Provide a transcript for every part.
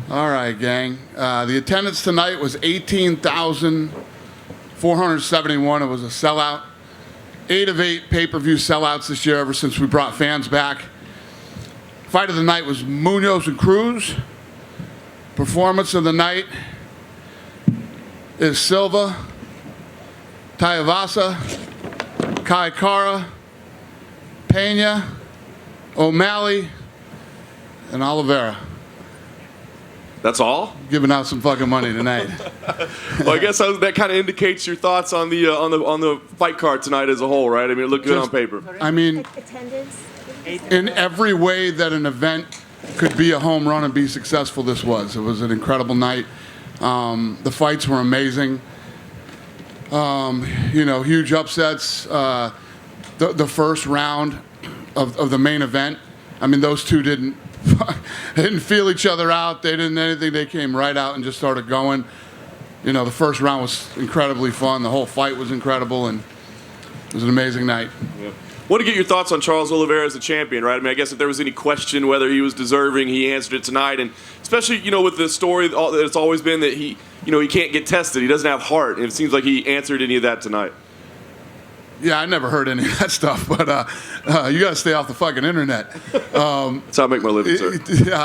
All right, gang. The attendance tonight was 18,471. It was a sellout. 8 of 8 pay-per-view sellouts this year ever since we brought fans back. Fight of the night was Munoz and Cruz. Performance of the night is Silva, Tayavasa, Kai Kara, Pena, O'Malley, and Oliveira. That's all? Giving out some fucking money tonight. Well, I guess that kind of indicates your thoughts on the fight card tonight as a whole, right? I mean, it looked good on paper. I mean, attendance in every way that an event could be a home run and be successful, this was. It was an incredible night. The fights were amazing. Huge upsets. The first round of the main event. I mean, those two didn't feel each other out. They didn't anything. They came right out and just started going. The first round was incredibly fun. The whole fight was incredible, and it was an amazing night. Yeah. Want to get your thoughts on Charles Oliveira as the champion, right? I mean, I guess if there was any question whether he was deserving, he answered it tonight. And especially, with the story that it's always been that he can't get tested. He doesn't have heart. And it seems like he answered any of that tonight. Yeah, I never heard any of that stuff, but you got to stay off the fucking internet. That's how I make my living, sir. Yeah,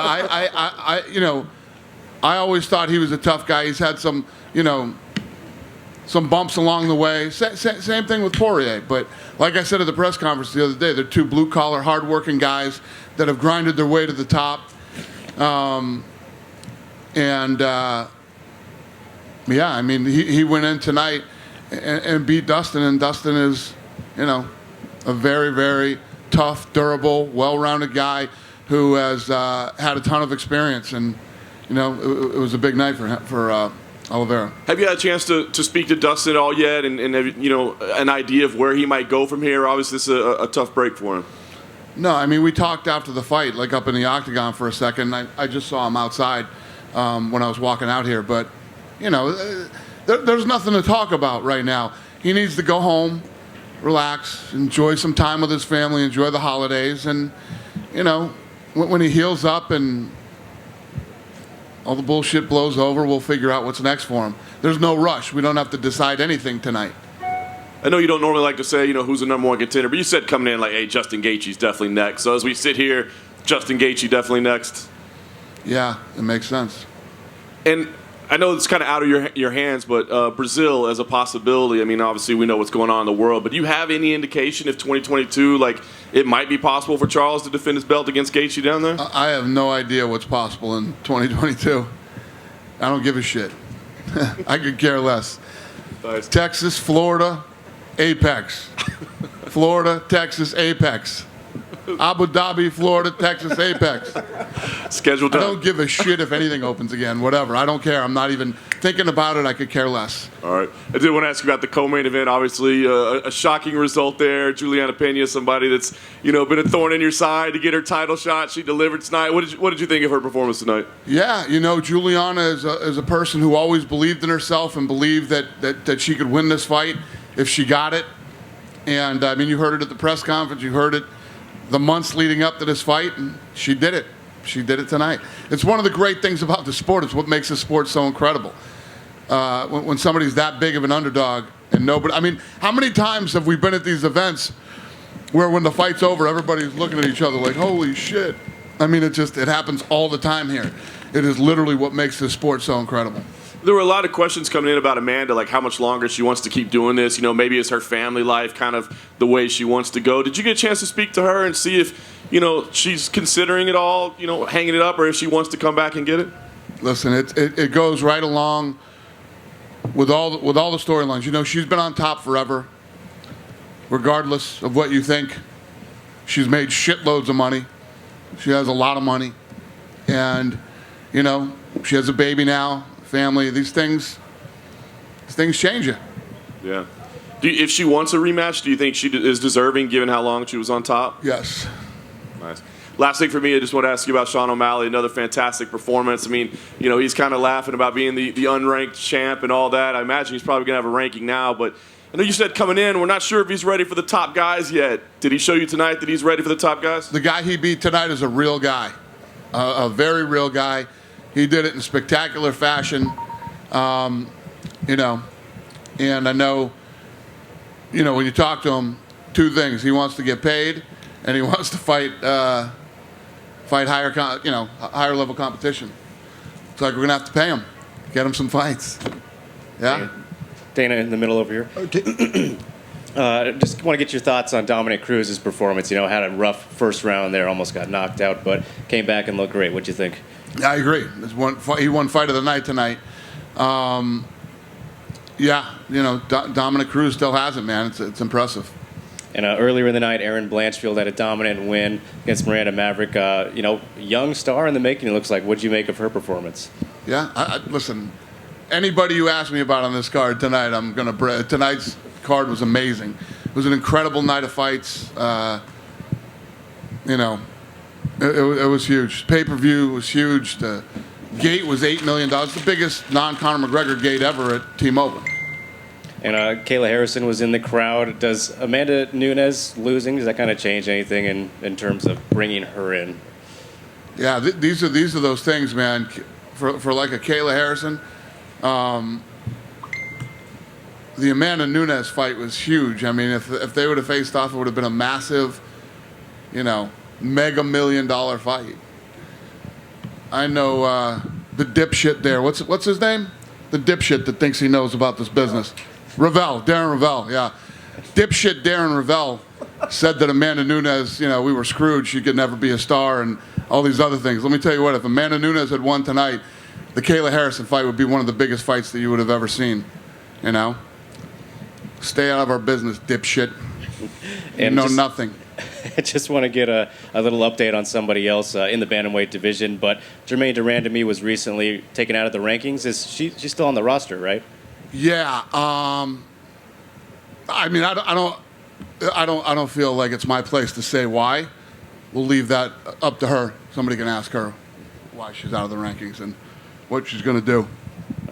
I always thought he was a tough guy. He's had some bumps along the way. Same thing with Poirier. But like I said at the press conference the other day, they're two blue-collar, hard-working guys that have grinded their way to the top. He went in tonight and beat Dustin, and Dustin is, a very, very tough, durable, well-rounded guy who has had a ton of experience, and it was a big night for Oliveira. Have you had a chance to speak to Dustin at all yet, and have an idea of where he might go from here? Obviously, this is a tough break for him. No, I mean, we talked after the fight, like up in the octagon for a second. I just saw him outside when I was walking out here, but there's nothing to talk about right now. He needs to go home, relax, enjoy some time with his family, enjoy the holidays, and when he heals up and all the bullshit blows over, we'll figure out what's next for him. There's no rush. We don't have to decide anything tonight. I know you don't normally like to say, who's the number one contender, but you said coming in like, hey, Justin Gaethje's definitely next. So as we sit here, Justin Gaethje definitely next. Yeah, it makes sense. And I know it's kind of out of your hands, but Brazil as a possibility. I mean, obviously we know what's going on in the world, but do you have any indication if 2022, it might be possible for Charles to defend his belt against Gaethje down there? I have no idea what's possible in 2022. I don't give a shit. I could care less. Nice. Texas, Florida, Apex. Florida, Texas, Apex. Abu Dhabi, Florida, Texas, Apex. Scheduled done. I don't give a shit if anything opens again. Whatever. I don't care. I'm not even thinking about it. I could care less. All right. I did want to ask you about the co-main event. Obviously, a shocking result there. Julianna Pena, somebody that's been a thorn in your side to get her title shot. She delivered tonight. What did you think of her performance tonight? Yeah, Julianna is a person who always believed in herself and believed that she could win this fight if she got it. And I mean, you heard it at the press conference. You heard it the months leading up to this fight, and she did it. She did it tonight. It's one of the great things about the sport. It's what makes the sport so incredible. When somebody's that big of an underdog and nobody... I mean, how many times have we been at these events where when the fight's over, everybody's looking at each other like, holy shit. I mean, it happens all the time here. It is literally what makes this sport so incredible. There were a lot of questions coming in about Amanda, like how much longer she wants to keep doing this. Maybe it's her family life kind of the way she wants to go. Did you get a chance to speak to her and see if, she's considering it all, hanging it up, or if she wants to come back and get it? Listen, it goes right along with all the storylines. She's been on top forever, regardless of what you think. She's made shitloads of money. She has a lot of money. And, she has a baby now. Family, these things change you. Yeah. If she wants a rematch, do you think she is deserving given how long she was on top? Yes. Nice. Last thing for me, I just want to ask you about Sean O'Malley, another fantastic performance. I mean, he's kind of laughing about being the unranked champ and all that. I imagine he's probably going to have a ranking now, but I know you said coming in, we're not sure if he's ready for the top guys yet. Did he show you tonight that he's ready for the top guys? The guy he beat tonight is a real guy, a very real guy. He did it in spectacular fashion. You know, and I know, you know, when you talk to him, two things: he wants to get paid, and he wants to fight higher, higher level competition. It's like we're gonna have to pay him, get him some fights. Yeah. Dana in the middle over here. Just want to get your thoughts on Dominic Cruz's performance. You know, had a rough first round there, almost got knocked out, but came back and looked great. What'd you think? Yeah, I agree. He won fight of the night tonight. Yeah, you know, Dominic Cruz still has it, man. It's impressive. And earlier in the night, Aaron Blanchfield had a dominant win against Miranda Maverick. You know, young star in the making, it looks like. What'd you make of her performance? Yeah, listen, anybody you ask me about on this card tonight, tonight's card was amazing. It was an incredible night of fights. You know, it was huge. Pay-per-view was huge. The gate was $8 million. The biggest non-Conor McGregor gate ever at T-Mobile. And Kayla Harrison was in the crowd. Does Amanda Nunes losing, does that kind of change anything in terms of bringing her in? Yeah, these are those things, man. For like a Kayla Harrison, the Amanda Nunes fight was huge. I mean, if they would have faced off, it would have been a massive, you know, mega $1 million fight. I know the dipshit there. What's his name? The dipshit that thinks he knows about this business. Darren Ravel, yeah. Dipshit Darren Ravel said that Amanda Nunes, you know, we were screwed. She could never be a star and all these other things. Let me tell you what, if Amanda Nunes had won tonight, the Kayla Harrison fight would be one of the biggest fights that you would have ever seen, you know? Stay out of our business, dipshit. You know nothing. I just want to get a little update on somebody else in the bantamweight division, but Jermaine Durandamy was recently taken out of the rankings. She's still on the roster, right? Yeah. I mean, I don't feel like it's my place to say why. We'll leave that up to her. Somebody can ask her why she's out of the rankings and what she's going to do. All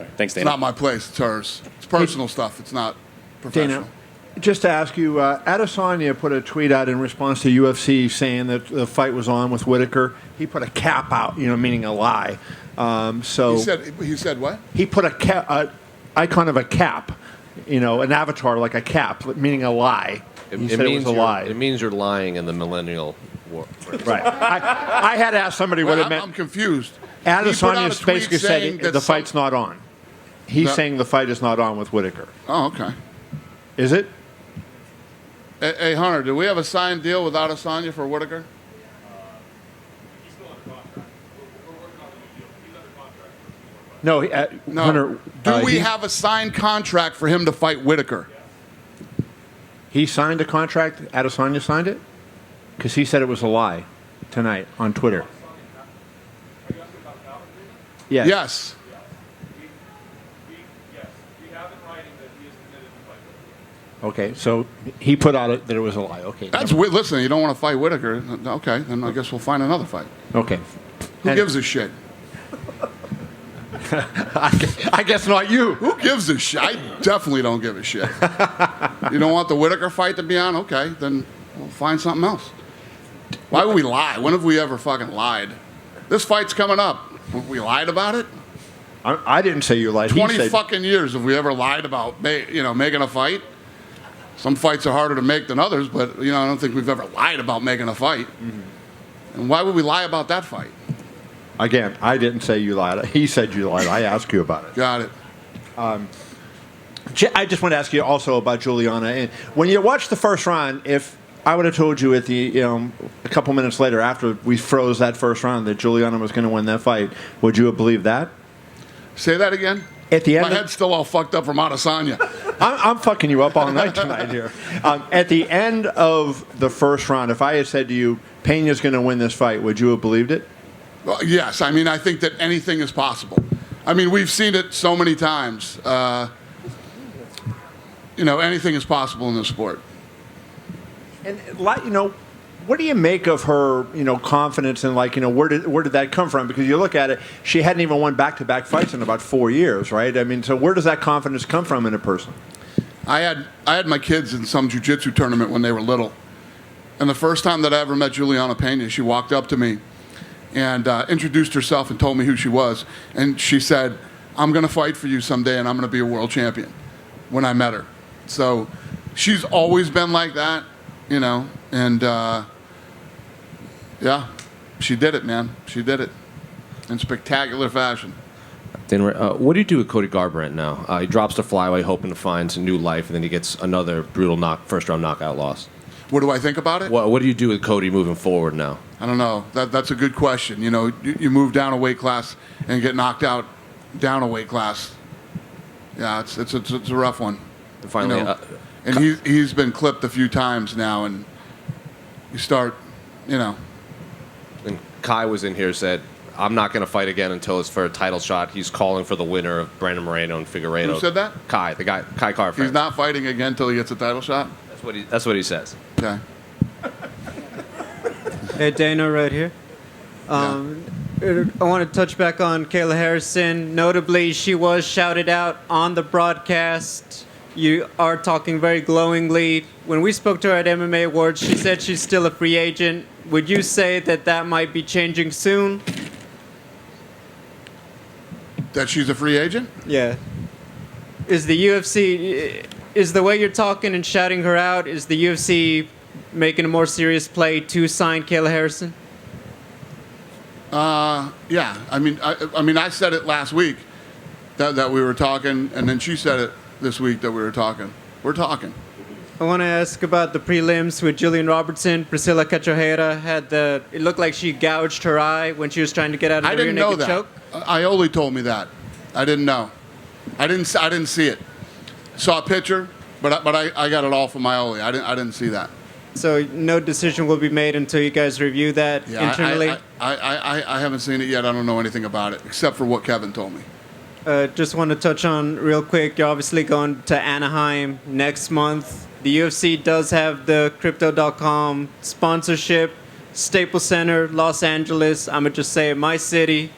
right. Thanks, Dana. It's not my place. It's hers. It's personal stuff. It's not professional. Dana, just to ask you, Adesanya put a tweet out in response to UFC saying that the fight was on with Whitaker. He put a cap out, you know, meaning a lie. So he said what? He put a icon of a cap, you know, an avatar like a cap, meaning a lie. He said it was a lie. It means you're lying in the millennial war. Right. I had to ask somebody what it meant. I'm confused. Adesanya basically said the fight's not on. He's saying the fight is not on with Whitaker. Oh, okay. Is it? Hey, Hunter, do we have a signed deal with Adesanya for Whitaker? He's still under contract. We're working on the new deal. He's under contract. No, No. Hunter. Do we have a signed contract for him to fight Whitaker? He signed a contract. Adesanya signed it? Because he said it was a lie tonight on Twitter. Are you asking about Calvin? Yes. Yes. Yes. We have in writing that he is committed to fight. Okay, so he put out that it was a lie. Okay. Listen, you don't want to fight Whitaker. Okay, then I guess we'll find another fight. Okay. Who gives a shit? I guess not you. Who gives a shit? I definitely don't give a shit. You don't want the Whitaker fight to be on? Okay, then we'll find something else. Why would we lie? When have we ever fucking lied? This fight's coming up. Have we lied about it? I didn't say you lied. 20 fucking years have we ever lied about, making a fight? Some fights are harder to make than others, but, I don't think we've ever lied about making a fight. Mm-hmm. And why would we lie about that fight? Again, I didn't say you lied. He said you lied. I asked you about it. Got it. I just want to ask you also about Julianna. And when you watched the first round, if I would have told you at the a couple minutes later after we froze that first round that Julianna was going to win that fight, would you have believed that? Say that again? At the end, my head's still all fucked up from Adesanya. I'm fucking you up all night tonight here. At the end of the first round, if I had said to you, Pena's going to win this fight, would you have believed it? Well, yes. I mean, I think that anything is possible. I mean, we've seen it so many times. Anything is possible in this sport. And what do you make of her, confidence and where did that come from? Because you look at it, she hadn't even won back-to-back fights in about 4 years, right? I mean, so where does that confidence come from in a person? I had my kids in some jiu-jitsu tournament when they were little, and the first time that I ever met Julianna Pena, she walked up to me, and introduced herself and told me who she was. And she said, I'm going to fight for you someday, and I'm going to be a world champion when I met her. So she's always been like that, you know, and yeah, she did it, man. She did it in spectacular fashion. Dana, what do you do with Cody Garbrandt now? He drops to flyweight, hoping to find some new life, and then he gets another brutal first-round knockout loss. What do I think about it? What do you do with Cody moving forward now? I don't know. That's a good question. You know, you move down a weight class and get knocked out down a weight class. Yeah, it's a rough one. And finally, you know, and he's been clipped a few times now, and you start, you know. and Kai was in here, said, I'm not going to fight again until it's for a title shot. He's calling for the winner of Brandon Moreno and Figueiredo. Who said that? Kai, the guy, Kai Car-France. He's not fighting again until he gets a title shot? That's what he says. Okay. Hey, Dana, right here. I want to touch back on Kayla Harrison. Notably, she was shouted out on the broadcast. You are talking very glowingly. When we spoke to her at MMA Awards, she said she's still a free agent. Would you say that might be changing soon? That she's a free agent? Yeah. Is the UFC, is the way you're talking and shouting her out, is the UFC making a more serious play to sign Kayla Harrison? Yeah. I mean, I said it last week that we were talking, and then she said it this week that we were talking. We're talking. I want to ask about the prelims with Jillian Robertson. Priscilla Cachoeira it looked like she gouged her eye when she was trying to get out of the rear naked choke. Ioli told me that. I didn't know. I didn't see it. Saw a picture, but I got it all from Ioli. I didn't see that. So no decision will be made until you guys review that internally? I haven't seen it yet. I don't know anything about it, except for what Kevin told me. Just want to touch on real quick. You're obviously going to Anaheim next month. The UFC does have the Crypto.com sponsorship. Staples Center, Los Angeles. I'm going to just say my city.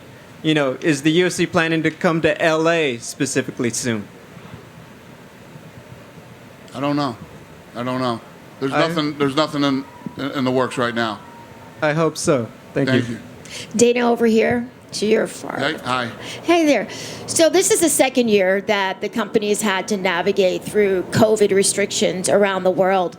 You know, is the UFC planning to come to LA specifically soon? I don't know. There's nothing in the works right now. I hope so. Thank you. Dana over here to your far. Hey, hi. Hey there. So this is the second year that the company has had to navigate through COVID restrictions around the world.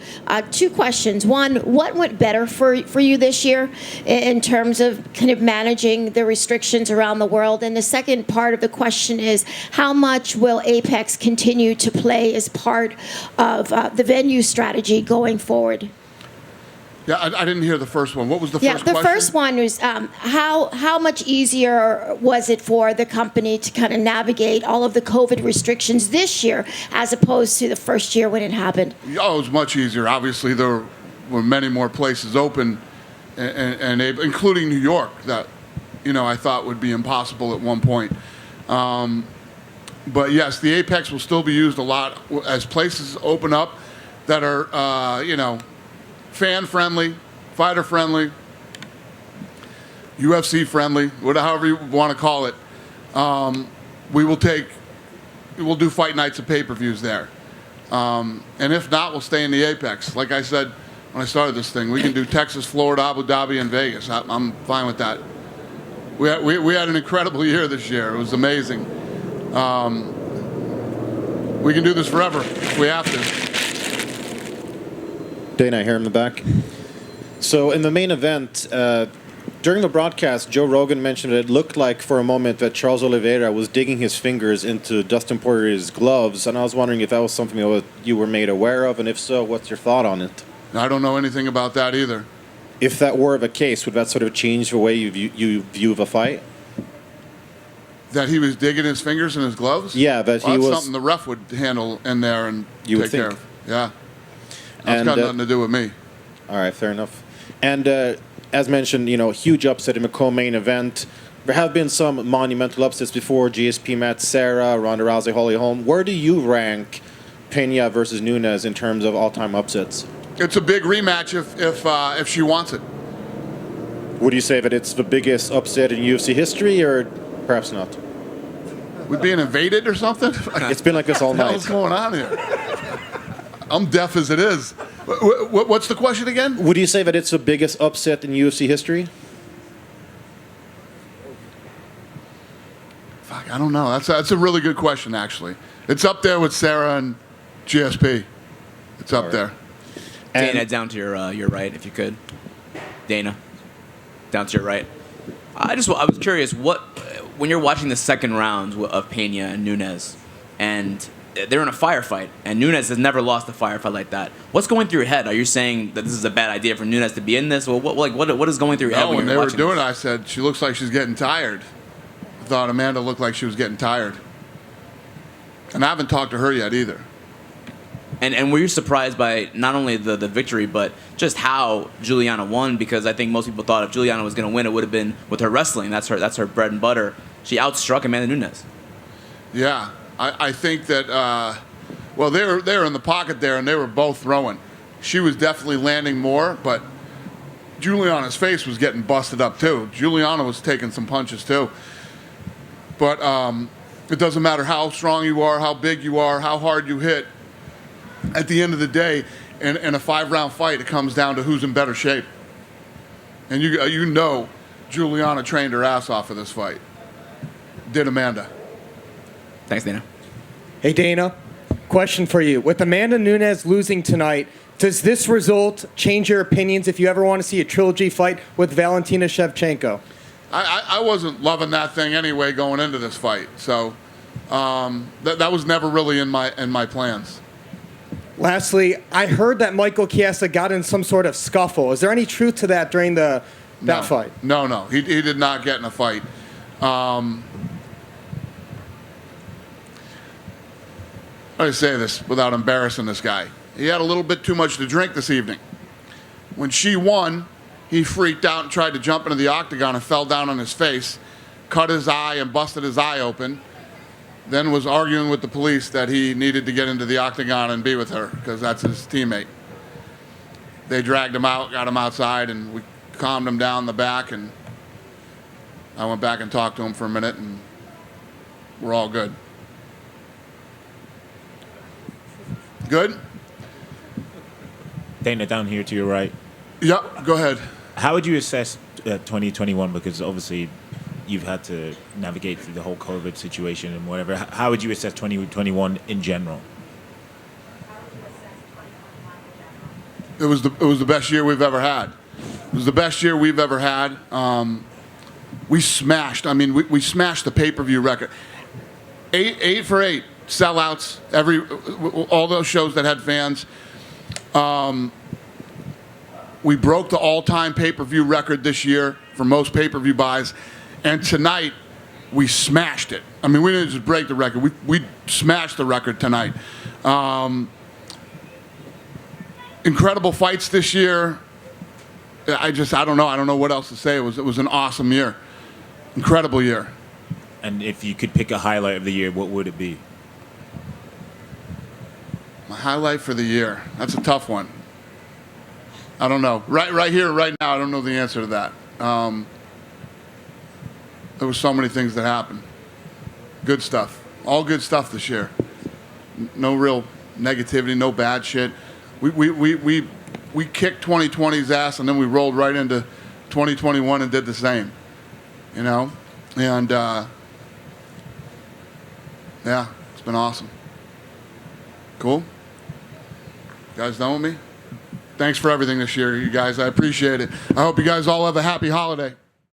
Two questions. One, what went better for you this year in terms of kind of managing the restrictions around the world? And the second part of the question is, how much will Apex continue to play as part of the venue strategy going forward? Yeah, I didn't hear the first one. What was the first question? Yeah, the first one was how much easier was it for the company to kind of navigate all of the COVID restrictions this year as opposed to the first year when it happened? Oh, it was much easier. Obviously, there were many more places open, and including New York, that I thought would be impossible at one point. But yes, the Apex will still be used a lot as places open up that are fan-friendly, fighter-friendly, UFC-friendly, however you want to call it. We'll do fight nights and pay-per-views there. And if not, we'll stay in the Apex. Like I said when I started this thing, we can do Texas, Florida, Abu Dhabi, and Vegas. I'm fine with that. We had an incredible year this year. It was amazing. We can do this forever if we have to. Dana here in the back. So in the main event, during the broadcast, Joe Rogan mentioned it looked like for a moment that Charles Oliveira was digging his fingers into Dustin Poirier's gloves, and I was wondering if that was something that you were made aware of, and if so, what's your thought on it? I don't know anything about that either. If that were the case, would that sort of change the way you view the fight? That he was digging his fingers in his gloves? Yeah, that he that's was... something the ref would handle in there and take care of. Yeah. That's got nothing to do with me. All right, fair enough. And as mentioned, huge upset in the co-main event. There have been some monumental upsets before. GSP Matt Serra, Ronda Rousey, Holly Holm. Where do you rank Pena versus Nunes in terms of all-time upsets? It's a big rematch if she wants it. Would you say that it's the biggest upset in UFC history, or perhaps not? We being invaded or something? It's been like this all night. What's going on here? I'm deaf as it is. What's the question again? Would you say that it's the biggest upset in UFC history? I don't know. That's a really good question, actually. It's up there with Sarah and GSP. It's up there. Dana, down to your right, if you could. Dana, down to your right. I was curious, when you're watching the second round of Pena and Nunes, and they're in a firefight, and Nunes has never lost a firefight like that. What's going through your head? Are you saying that this is a bad idea for Nunes to be in this? Or what is going through your head When when they you're were watching doing this? it, I said, she looks like she's getting tired. I thought Amanda looked like she was getting tired. And I haven't talked to her yet either. And were you surprised by not only the victory, but just how Julianna won? Because I think most people thought if Julianna was going to win, it would have been with her wrestling. That's her bread and butter. She outstruck Amanda Nunes. Yeah, I think that, they were in the pocket there, and they were both throwing. She was definitely landing more, but Juliana's face was getting busted up, too. Julianna was taking some punches, too. But it doesn't matter how strong you are, how big you are, how hard you hit. At the end of the day, in a 5-round fight, it comes down to who's in better shape. And you know Julianna trained her ass off for this fight. Did Amanda. Thanks, Dana. Hey, Dana, question for you. With Amanda Nunes losing tonight, does this result change your opinions if you ever want to see a trilogy fight with Valentina Shevchenko? I wasn't loving that thing anyway going into this fight. So that was never really in my plans. Lastly, I heard that Michael Chiesa got in some sort of scuffle. Is there any truth to that during that fight? No. He did not get in a fight. How do I say this without embarrassing this guy? He had a little bit too much to drink this evening. When she won, he freaked out and tried to jump into the octagon and fell down on his face, cut his eye and busted his eye open, then was arguing with the police that he needed to get into the octagon and be with her because that's his teammate. They dragged him out, got him outside, and we calmed him down in the back, and I went back and talked to him for a minute, and we're all good. Good? Dana, down here to your right. Yep, go ahead. How would you assess 2021? Because obviously you've had to navigate through the whole COVID situation and whatever. How would you assess 2021 in general? It was the best year we've ever had. It was the best year we've ever had. We smashed. I mean, we smashed the pay-per-view record. 8 for 8 sellouts. All those shows that had fans. We broke the all-time pay-per-view record this year for most pay-per-view buys, and tonight we smashed it. I mean, we didn't just break the record; we smashed the record tonight. Incredible fights this year. I don't know. I don't know what else to say. It was an awesome year, incredible year. And if you could pick a highlight of the year, what would it be? My highlight for the year. That's a tough one. I don't know. Right here, right now, I don't know the answer to that. There was so many things that happened. Good stuff. All good stuff this year. No real negativity, no bad shit. We kicked 2020's ass, and then we rolled right into 2021 and did the same. You know? And, yeah, it's been awesome. Cool? You guys done with me? Thanks for everything this year, you guys. I appreciate it. I hope you guys all have a happy holiday.